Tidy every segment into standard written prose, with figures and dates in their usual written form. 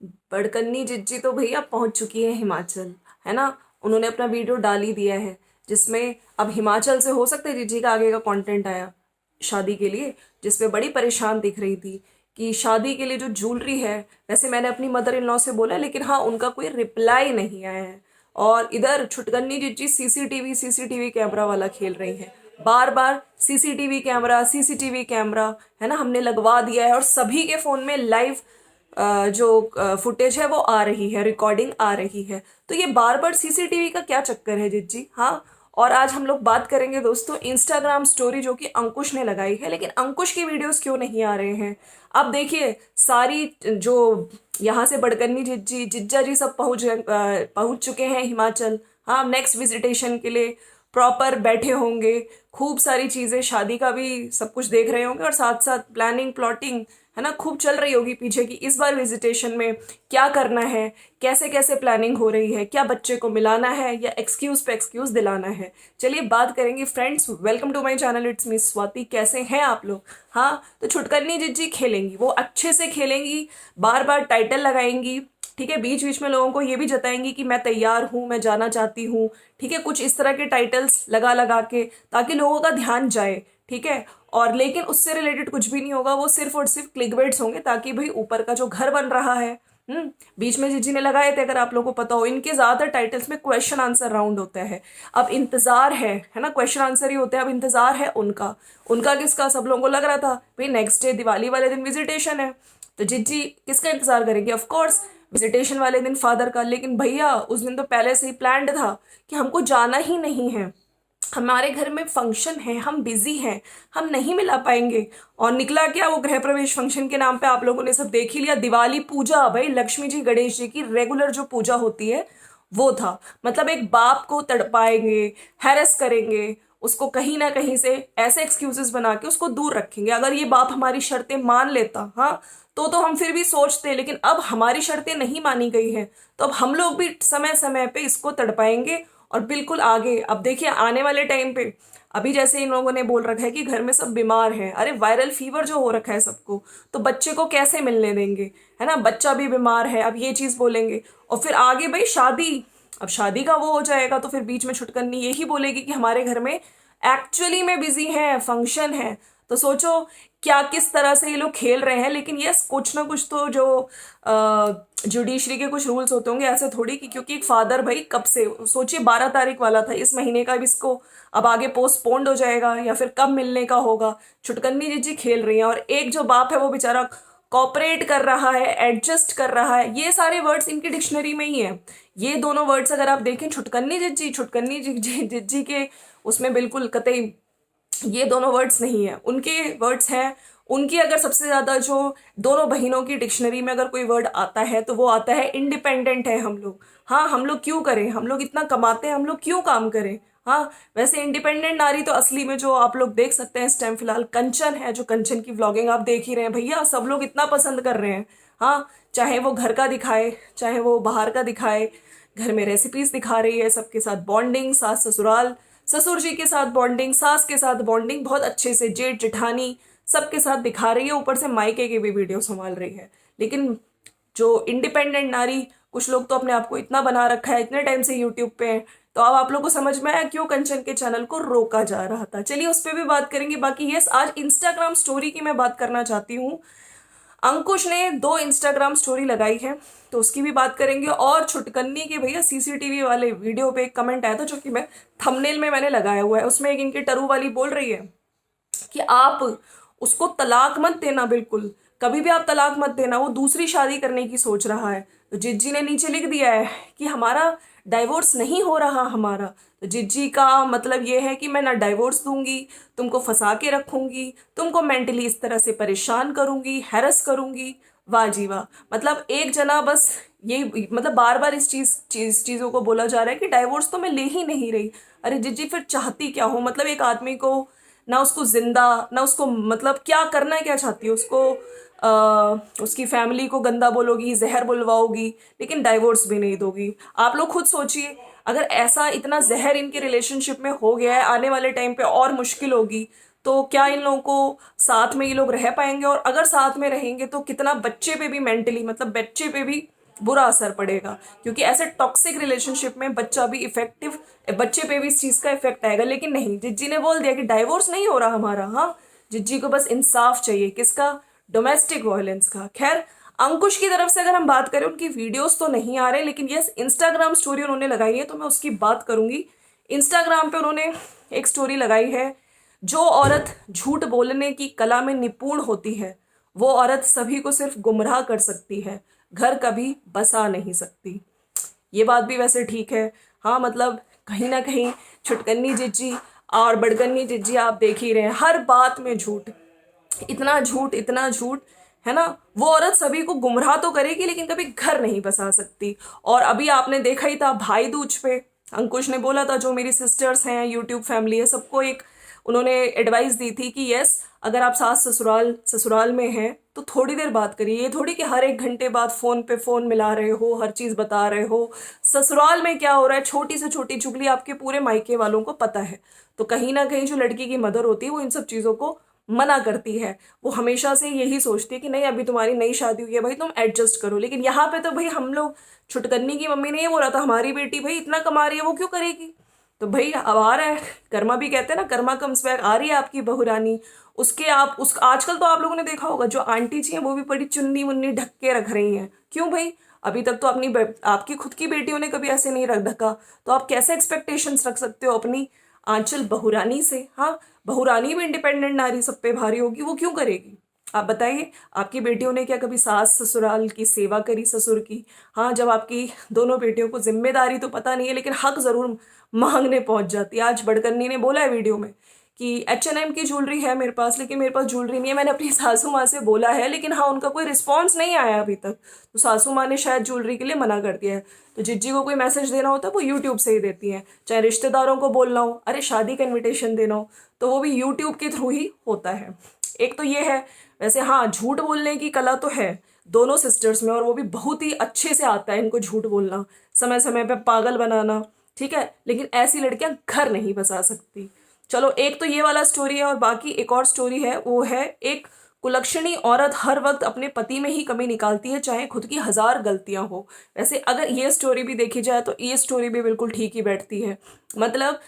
बड़कन्नी जिज्जी तो भैया पहुंच चुकी है हिमाचल, है ना। उन्होंने अपना वीडियो डाल ही दिया है, जिसमें अब हिमाचल से हो सकता है जिज्जी का आगे का कंटेंट आया शादी के लिए, जिसपे बड़ी परेशान दिख रही थी कि शादी के लिए जो ज्वेलरी है, वैसे मैंने अपनी मदर इन लॉ से बोला, लेकिन हाँ उनका कोई रिप्लाई नहीं आया है। और इधर छुटकन्नी जिज्जी सीसीटीवी सीसीटीवी कैमरा वाला खेल रही है, बार बार सीसीटीवी कैमरा, है ना, हमने लगवा दिया है और सभी के फोन में लाइव जो फुटेज है वो आ रही है, रिकॉर्डिंग आ रही है। तो ये बार बार सीसीटीवी का क्या चक्कर है जिज्जी? हाँ। और आज हम लोग बात करेंगे दोस्तों इंस्टाग्राम स्टोरी जो कि अंकुश ने लगाई है, लेकिन अंकुश की वीडियोस क्यों नहीं आ रहे हैं? अब देखिए, सारी जो यहाँ से बड़कन्नी जिज्जी जिज्जा जी सब पहुंच चुके हैं हिमाचल। हाँ, नेक्स्ट विजिटेशन के लिए प्रॉपर बैठे होंगे, खूब सारी चीजें, शादी का भी सब कुछ देख रहे होंगे और साथ साथ प्लानिंग प्लॉटिंग, है ना, खूब चल रही होगी पीछे की इस बार विजिटेशन में क्या करना है, कैसे कैसे प्लानिंग हो रही है, क्या बच्चे को मिलाना है या एक्सक्यूज पे एक्सक्यूज दिलाना है। चलिए बात करेंगे friends. Welcome to my channel, it's me Swati. कैसे हैं आप लोग? हाँ, तो छुटकन्नी जिज्जी खेलेंगी, वो अच्छे से खेलेंगी, बार बार टाइटल लगाएंगी, ठीक है, बीच बीच में लोगों को ये भी जताएंगी कि मैं तैयार हूं, मैं जाना चाहती हूँ, ठीक है, कुछ इस तरह के टाइटल्स लगा लगा के, ताकि लोगों का ध्यान जाए, ठीक है। और लेकिन उससे रिलेटेड कुछ भी नहीं होगा, वो सिर्फ और सिर्फ क्लिकबेट्स होंगे, ताकि भाई ऊपर का जो घर बन रहा है, बीच में जिजी ने लगाए थे, अगर आप लोगों को पता हो, इनके ज्यादातर टाइटल्स में क्वेश्चन आंसर राउंड होता है। अब इंतजार है ना, क्वेश्चन आंसर ही होते हैं, अब इंतजार है उनका। उनका किसका? सब लोगों को लग रहा था भाई नेक्स्ट डे दिवाली वाले दिन विजिटेशन है, तो जिज्जी किसका इंतजार करेंगे? ऑफ कोर्स विजिटेशन वाले दिन फादर का। लेकिन भैया उस दिन तो पहले से ही प्लान्ड था कि हमको जाना ही नहीं है, हमारे घर में फंक्शन है, हम बिजी हैं, हम नहीं मिला पाएंगे। और निकला क्या? वो गृह प्रवेश फंक्शन के नाम पे आप लोगों ने सब देख ही लिया, दिवाली पूजा, भाई लक्ष्मी जी गणेश जी की रेगुलर जो पूजा होती है वो था। मतलब एक बाप को तड़पाएंगे, हैरेस करेंगे, उसको कहीं ना कहीं से ऐसे एक्सक्यूजेस बना के उसको दूर रखेंगे। अगर ये बाप हमारी शर्तें मान लेता, हाँ, तो हम फिर भी सोचते, लेकिन अब हमारी शर्तें नहीं मानी गई हैं, तो अब हम लोग भी समय समय पे इसको तड़पाएंगे। और बिल्कुल आगे अब देखिए आने वाले टाइम पे, अभी जैसे इन लोगों ने बोल रखा है कि घर में सब बीमार हैं, अरे वायरल फीवर जो हो रखा है सबको, तो बच्चे को कैसे मिलने देंगे, है ना, बच्चा भी बीमार है, अब ये चीज बोलेंगे। और फिर आगे भाई शादी, अब शादी का वो हो जाएगा, तो फिर बीच में छुटकन्नी यही बोलेगी कि हमारे घर में एक्चुअली में बिजी है, फंक्शन है। तो सोचो क्या किस तरह से ये लोग खेल रहे हैं। लेकिन यस, कुछ ना कुछ तो जो जुडिशरी के कुछ रूल्स होते होंगे, ऐसे थोड़ी कि क्योंकि एक फादर भाई कब से, सोचिए 12 तारीख वाला था इस महीने का, अब इसको अब आगे पोस्टपोन्ड हो जाएगा या फिर कब मिलने का होगा। छुटकन्नी जी खेल रही हैं, और एक जो बाप है वो बेचारा कॉपरेट कर रहा है, एडजस्ट कर रहा है। ये सारे वर्ड्स इनकी डिक्शनरी में ही है। ये दोनों वर्ड्स अगर आप देखें, छुटकन्नी जिज्जी के उसमें बिल्कुल कतई ये दोनों वर्ड्स नहीं है, उनके वर्ड्स हैं। उनकी अगर सबसे ज्यादा जो दोनों बहनों की डिक्शनरी में अगर कोई वर्ड आता है तो वो आता है इंडिपेंडेंट है हम लोग। हाँ, हम लोग क्यों करें, हम लोग इतना कमाते हैं, हम लोग क्यों काम करें। हाँ, वैसे इंडिपेंडेंट नारी तो असली में जो आप लोग देख सकते हैं इस टाइम फिलहाल कंचन है, जो कंचन की व्लॉगिंग आप देख ही रहे हैं भैया, सब लोग इतना पसंद कर रहे हैं। हाँ, चाहे वो घर का दिखाए, चाहे वो बाहर का दिखाए, घर में रेसिपीज दिखा रही है, सबके साथ बॉन्डिंग, सास ससुराल, ससुर जी के साथ बॉन्डिंग, सास के साथ बॉन्डिंग, बहुत अच्छे से जेठ जेठानी सबके साथ दिखा रही है, ऊपर से मायके की भी वीडियो संभाल रही है। लेकिन जो इंडिपेंडेंट नारी, कुछ लोग तो अपने आप को इतना बना रखा है, इतने टाइम से यूट्यूब पे है, तो अब आप लोग को समझ में आया क्यों कंचन के चैनल को रोका जा रहा था। चलिए उस पर भी बात करेंगे। बाकी यस, आज इंस्टाग्राम स्टोरी की मैं बात करना चाहती हूँ। अंकुश ने 2 इंस्टाग्राम स्टोरी लगाई है, तो उसकी भी बात करेंगे। और छुटकन्नी के भैया सीसीटीवी वाले वीडियो पे एक कमेंट आया था, जो कि मैं थंबनेल में मैंने लगाया हुआ है, उसमें एक इनकी टरू वाली बोल रही है कि आप उसको तलाक मत देना, बिल्कुल कभी भी आप तलाक मत देना, वो दूसरी शादी करने की सोच रहा है। तो जिज्जी ने नीचे लिख दिया है कि हमारा डाइवोर्स नहीं हो रहा हमारा। तो जिज्जी का मतलब ये है कि मैं ना डाइवोर्स दूंगी, तुमको फंसा के रखूंगी, तुमको मेंटली इस तरह से परेशान करूंगी, हैरस करूंगी। वाह जी वाह। मतलब एक जना बस ये, मतलब बार बार इस चीजों को बोला जा रहा है कि डाइवोर्स तो मैं ले ही नहीं रही। अरे जिज्जी फिर चाहती क्या हो? मतलब एक आदमी को ना उसको जिंदा, ना उसको, मतलब क्या करना है, क्या चाहती है उसको? उसकी फैमिली को गंदा बोलोगी, जहर बुलवाओगी, लेकिन डाइवोर्स भी नहीं दोगी। आप लोग खुद सोचिए, अगर ऐसा इतना जहर इनके रिलेशनशिप में हो गया है, आने वाले टाइम पे और मुश्किल होगी, तो क्या इन लोगों को साथ में ये लोग रह पाएंगे, और अगर साथ में रहेंगे तो कितना बच्चे पे भी मेंटली, मतलब बच्चे पे भी बुरा असर पड़ेगा, क्योंकि ऐसे टॉक्सिक रिलेशनशिप में बच्चा भी इफेक्टिव, बच्चे पे भी इस चीज का इफेक्ट आएगा। लेकिन नहीं, जिज्जी ने बोल दिया कि डाइवोर्स नहीं हो रहा हमारा। हाँ, जिज्जी को बस इंसाफ चाहिए, किसका? डोमेस्टिक वायलेंस का। खैर, अंकुश की तरफ से अगर हम बात करें, उनकी वीडियोस तो नहीं आ रहे, लेकिन यस, इंस्टाग्राम स्टोरी उन्होंने लगाई है, तो मैं उसकी बात करूंगी। इंस्टाग्राम पे उन्होंने एक स्टोरी लगाई है, जो औरत झूठ बोलने की कला में निपुण होती है वो औरत सभी को सिर्फ गुमराह कर सकती है, घर कभी बसा नहीं सकती। ये बात भी वैसे ठीक है। हाँ, मतलब कहीं ना कहीं छुटकन्नी जिज्जी और बड़कन्नी जिज्जी आप देख ही रहे हैं, हर बात में झूठ, इतना झूठ, इतना झूठ, है ना। वो औरत सभी को गुमराह तो करेगी लेकिन कभी घर नहीं बसा सकती। और अभी आपने देखा ही था भाई दूज पे, अंकुश ने बोला था जो मेरी सिस्टर्स हैं, यूट्यूब फैमिली है, सबको एक उन्होंने एडवाइस दी थी कि यस, अगर आप सास ससुराल में हैं तो थोड़ी देर बात करिए। ये थोड़ी कि हर एक घंटे बाद फोन पे फोन मिला रहे हो, हर चीज बता रहे हो। ससुराल में क्या हो रहा है, छोटी से छोटी चुगली आपके पूरे मायके वालों को पता है। तो कहीं ना कहीं जो लड़की की मदर होती है वो इन सब चीजों को मना करती है। वो हमेशा से यही सोचती है कि नहीं, अभी तुम्हारी नई शादी हुई है भाई, तुम एडजस्ट करो। लेकिन यहाँ पे तो भाई हम लोग, छुटकन्नी की मम्मी ने ये बोला था, हमारी बेटी भाई इतना कमा रही है, वो क्यों करेगी? तो भाई अब आ रहा है, कर्मा भी कहते हैं ना, कर्मा कम्स बैक, आ रही है आपकी बहू रानी। उसके आप उस आजकल तो आप लोगों ने देखा होगा, जो आंटी जी हैं वो भी बड़ी चुन्नी मुन्नी ढक के रख रही हैं। क्यों भाई? अभी तक तो अपनी आपकी खुद की बेटियों ने कभी ऐसे नहीं रख ढका, तो आप कैसे एक्सपेक्टेशंस रख सकते हो अपनी आंचल बहुरानी से? हाँ, बहुरानी भी इंडिपेंडेंट नारी सब पे भारी होगी, वो क्यों करेगी? आप बताइए, आपकी बेटियों ने क्या कभी सास ससुराल की सेवा करी, ससुर की? हाँ, जब आपकी दोनों बेटियों को जिम्मेदारी तो पता नहीं है लेकिन हक जरूर मांगने पहुंच जाती है। आज बड़कन्नी ने बोला है वीडियो में कि H&M की ज्वेलरी है मेरे पास, लेकिन मेरे पास ज्वेलरी नहीं है। मैंने अपनी सासू माँ से बोला है, लेकिन हाँ, उनका कोई रिस्पॉन्स नहीं आया अभी तक, तो सासू माँ ने शायद ज्वेलरी के लिए मना कर दिया है। तो जिज्जी को कोई मैसेज देना होता है वो यूट्यूब से ही देती हैं, चाहे रिश्तेदारों को बोलना हो, अरे शादी का इन्विटेशन देना हो, तो वो भी यूट्यूब के थ्रू ही होता है। एक तो ये है। वैसे हाँ, झूठ बोलने की कला तो है दोनों सिस्टर्स में, और वो भी बहुत ही अच्छे से आता है इनको झूठ बोलना, समय समय पे पागल बनाना, ठीक है। लेकिन ऐसी लड़कियां घर नहीं बसा सकती। चलो, एक तो ये वाला स्टोरी है, और बाकी एक और स्टोरी है, वो है एक कुलक्षणी औरत हर वक्त अपने पति में ही कमी निकालती है, चाहे खुद की 1000 गलतियां हो। वैसे अगर ये स्टोरी भी देखी जाए तो ये स्टोरी भी बिल्कुल ठीक ही बैठती है। मतलब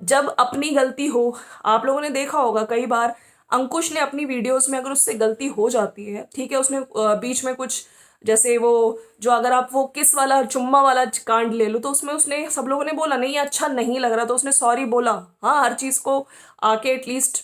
जब अपनी गलती हो, आप लोगों ने देखा होगा कई बार अंकुश ने अपनी वीडियोस में, अगर उससे गलती हो जाती है, ठीक है, उसने बीच में कुछ, जैसे वो जो, अगर आप वो किस वाला चुम्मा वाला कांड ले लो, तो उसमें उसने, सब लोगों ने बोला नहीं ये अच्छा नहीं लग रहा, तो उसने सॉरी बोला। हाँ, हर चीज को आके एटलीस्ट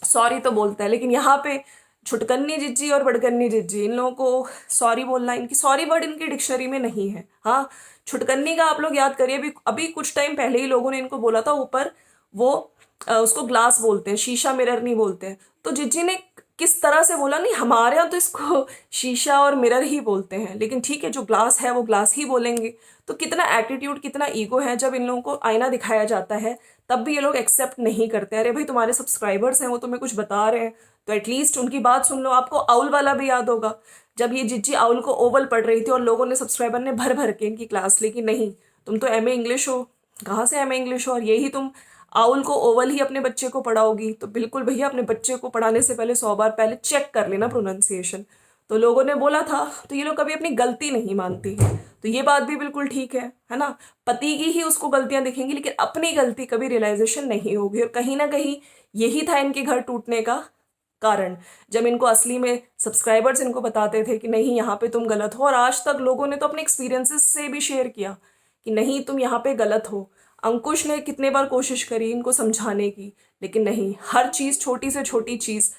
सॉरी तो बोलता है। लेकिन यहाँ पे छुटकन्नी जिज्जी और बड़कन्नी जिज्जी, इन लोगों को सॉरी बोलना, इनकी सॉरी वर्ड इनकी डिक्शनरी में नहीं है। हाँ, छुटकन्नी का आप लोग याद करिए, अभी अभी कुछ टाइम पहले ही लोगों ने इनको बोला था ऊपर, वो उसको ग्लास बोलते हैं, शीशा मिरर नहीं बोलते हैं। तो जिज्जी ने किस तरह से बोला, नहीं हमारे यहाँ तो इसको शीशा और मिरर ही बोलते हैं, लेकिन ठीक है, जो ग्लास है वो ग्लास ही बोलेंगे। तो कितना एटीट्यूड, कितना ईगो है, जब इन लोगों को आईना दिखाया जाता है तब भी ये लोग एक्सेप्ट नहीं करते। अरे भाई, तुम्हारे सब्सक्राइबर्स हैं, वो तुम्हें कुछ बता रहे हैं तो एटलीस्ट उनकी बात सुन लो। आपको आउल वाला भी याद होगा, जब ये जिज्जी आउल को ओवल पढ़ रही थी और लोगों ने, सब्सक्राइबर ने भर भर के इनकी क्लास ली कि नहीं, तुम तो एमए इंग्लिश हो। कहाँ से एमए इंग्लिश हो, और यही तुम आउल को ओवल ही अपने बच्चे को पढ़ाओगी? तो बिल्कुल भैया, अपने बच्चे को पढ़ाने से पहले 100 बार पहले चेक कर लेना प्रोनाउंसिएशन। तो लोगों ने बोला था, तो ये लोग कभी अपनी गलती नहीं मानती है, तो ये बात भी बिल्कुल ठीक है ना। पति की ही उसको गलतियां दिखेंगी, लेकिन अपनी गलती कभी रियलाइजेशन नहीं होगी। और कहीं ना कहीं यही था इनके घर टूटने का कारण, जब इनको असली में सब्सक्राइबर्स इनको बताते थे कि नहीं, यहाँ पे तुम गलत हो। और आज तक लोगों ने तो अपने एक्सपीरियंसेस से भी शेयर किया कि नहीं, तुम यहाँ पे गलत हो। अंकुश ने कितने बार कोशिश करी इनको समझाने की, लेकिन नहीं, हर चीज़, छोटी से छोटी चीज़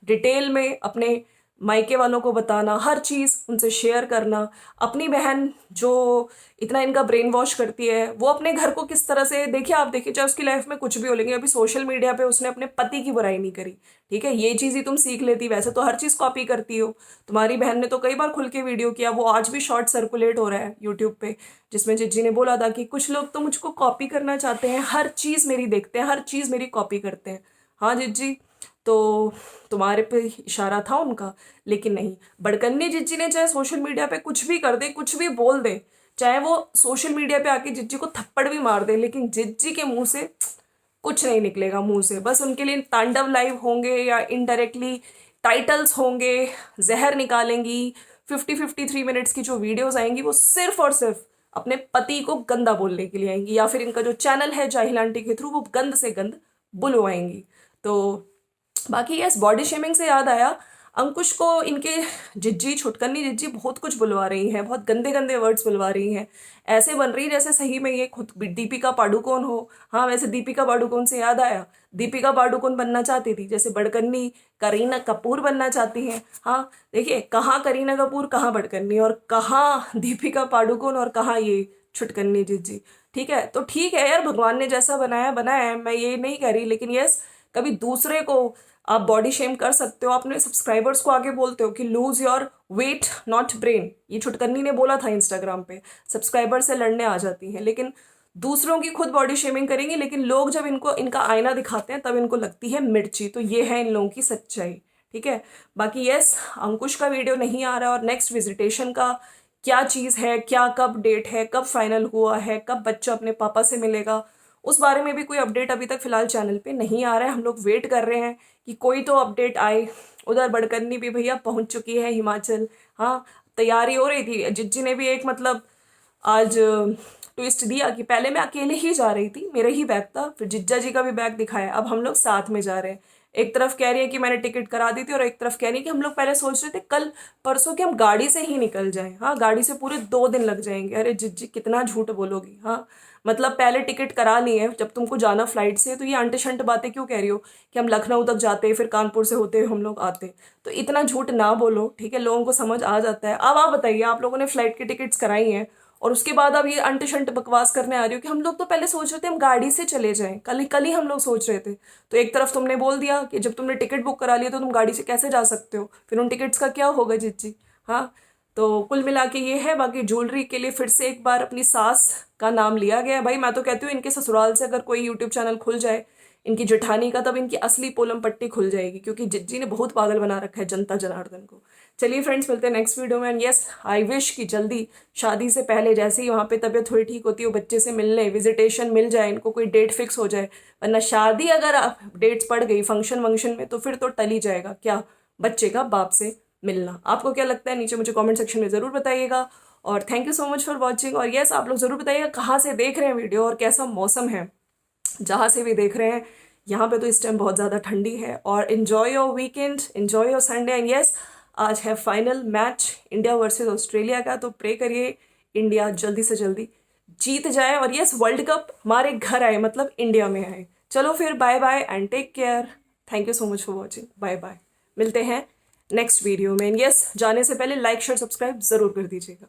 डिटेल में अपने मायके वालों को बताना, हर चीज़ उनसे शेयर करना। अपनी बहन जो इतना इनका ब्रेन वॉश करती है, वो अपने घर को किस तरह से, देखिए आप देखिए, चाहे उसकी लाइफ में कुछ भी हो, लेकिन अभी सोशल मीडिया पे उसने अपने पति की बुराई नहीं करी, ठीक है। ये चीज़ ही तुम सीख लेती, वैसे तो हर चीज़ कॉपी करती हो। तुम्हारी बहन ने तो कई बार खुल के वीडियो किया, वो आज भी शॉर्ट सर्कुलेट हो रहा है यूट्यूब पे, जिसमें जिज्जी ने बोला था कि कुछ लोग तो मुझको कॉपी करना चाहते हैं, हर चीज़ मेरी देखते हैं, हर चीज़ मेरी कॉपी करते हैं। हाँ जिज्जी, तो तुम्हारे पे इशारा था उनका। लेकिन नहीं, बड़कन्नी जिज्जी ने चाहे सोशल मीडिया पे कुछ भी कर दे, कुछ भी बोल दे, चाहे वो सोशल मीडिया पे आके जिज्जी को थप्पड़ भी मार दे, लेकिन जिज्जी के मुंह से कुछ नहीं निकलेगा मुंह से। बस उनके लिए तांडव लाइव होंगे या इनडायरेक्टली टाइटल्स होंगे, जहर निकालेंगी। 53 मिनट्स की जो वीडियोस आएंगी वो सिर्फ और सिर्फ अपने पति को गंदा बोलने के लिए आएंगी, या फिर इनका जो चैनल है जाहिल आंटी के थ्रू वो गंद से गंद बुलवाएंगी। तो बाकी यस, बॉडी शेमिंग से याद आया, अंकुश को इनके जिज्जी, छुटकन्नी जिज्जी बहुत कुछ बुलवा रही हैं, बहुत गंदे गंदे वर्ड्स बुलवा रही हैं। ऐसे बन रही जैसे सही में ये खुद दीपिका पाडुकोण हो। हाँ, वैसे दीपिका पाडुकोण से याद आया, दीपिका पाडुकोण बनना चाहती थी जैसे बड़कन्नी करीना कपूर बनना चाहती हैं। हाँ देखिए, कहाँ करीना कपूर, कहाँ बड़कन्नी, और कहाँ दीपिका पाडुकोण, और कहाँ ये छुटकन्नी जिज्जी। ठीक है, तो ठीक है यार, भगवान ने जैसा बनाया बनाया है, मैं ये नहीं कह रही, लेकिन यस, कभी दूसरे को आप बॉडी शेम कर सकते हो, अपने सब्सक्राइबर्स को आगे बोलते हो कि lose your weight not brain. ये छुटकन्नी ने बोला था इंस्टाग्राम पे, सब्सक्राइबर से लड़ने आ जाती हैं, लेकिन दूसरों की खुद बॉडी शेमिंग करेंगी, लेकिन लोग जब इनको इनका आईना दिखाते हैं तब इनको लगती है मिर्ची। तो ये है इन लोगों की सच्चाई। ठीक है, बाकी यस, अंकुश का वीडियो नहीं आ रहा, और नेक्स्ट विजिटेशन का क्या चीज़ है, क्या कब डेट है, कब फाइनल हुआ है, कब बच्चा अपने पापा से मिलेगा, उस बारे में भी कोई अपडेट अभी तक फिलहाल चैनल पे नहीं आ रहा है। हम लोग वेट कर रहे हैं कि कोई तो अपडेट आए। उधर बड़कन्नी भी भैया पहुंच चुकी है हिमाचल। हाँ, तैयारी हो रही थी, जिज्जी ने भी एक मतलब आज ट्विस्ट दिया कि पहले मैं अकेले ही जा रही थी, मेरा ही बैग था, फिर जिज्जा जी का भी बैग दिखाया, अब हम लोग साथ में जा रहे हैं। एक तरफ कह रही है कि मैंने टिकट करा दी थी, और एक तरफ कह रही है कि हम लोग पहले सोच रहे थे कल परसों के हम गाड़ी से ही निकल जाएं। हाँ, गाड़ी से पूरे 2 दिन लग जाएंगे। अरे जिज्जी, कितना झूठ बोलोगी। हाँ, मतलब पहले टिकट करा ली है, जब तुमको जाना फ्लाइट से, तो ये अंट शंट बातें क्यों कह रही हो कि हम लखनऊ तक जाते, फिर कानपुर से होते हुए हम लोग आते। तो इतना झूठ ना बोलो, ठीक है, लोगों को समझ आ जाता है। अब आप बताइए, आप लोगों ने फ्लाइट की टिकट्स कराई हैं, और उसके बाद अब ये अंट शंट बकवास करने आ रही हो कि हम लोग तो पहले सोच रहे थे हम गाड़ी से चले जाएं, कल ही हम लोग सोच रहे थे। तो एक तरफ तुमने बोल दिया कि जब तुमने टिकट बुक करा लिया तो तुम गाड़ी से कैसे जा सकते हो, फिर उन टिकट्स का क्या होगा जिज्जी। हाँ, तो कुल मिला के ये है। बाकी ज्वेलरी के लिए फिर से एक बार अपनी सास का नाम लिया गया है। भाई मैं तो कहती हूँ इनके ससुराल से अगर कोई यूट्यूब चैनल खुल जाए इनकी जेठानी का, तब इनकी असली पोलम पट्टी खुल जाएगी, क्योंकि जिज्जी ने बहुत पागल बना रखा है जनता जनार्दन को। चलिए फ्रेंड्स, मिलते हैं नेक्स्ट वीडियो में। एंड यस, आई विश कि जल्दी शादी से पहले जैसे ही वहाँ पे तबीयत थोड़ी ठीक होती है, वो बच्चे से मिलने विजिटेशन मिल जाए, इनको कोई डेट फिक्स हो जाए। वरना शादी अगर डेट्स पड़ गई फंक्शन वंक्शन में, तो फिर तो टल ही जाएगा क्या बच्चे का बाप से मिलना। आपको क्या लगता है, नीचे मुझे कमेंट सेक्शन में ज़रूर बताइएगा। और thank you so much for watching. और यस, आप लोग ज़रूर बताइएगा कहाँ से देख रहे हैं वीडियो, और कैसा मौसम है जहाँ से भी देख रहे हैं। यहाँ पे तो इस टाइम बहुत ज़्यादा ठंडी है। और enjoy your weekend, enjoy your Sunday. And yes, आज है final match India versus Australia का, तो प्रे करिए इंडिया जल्दी से जल्दी जीत जाए, और यस, वर्ल्ड कप हमारे घर आए, मतलब इंडिया में आए। चलो फिर, bye bye and take care. Thank you so much for watching, bye bye. मिलते हैं नेक्स्ट वीडियो में। यस, जाने से पहले लाइक शेयर सब्सक्राइब ज़रूर कर दीजिएगा।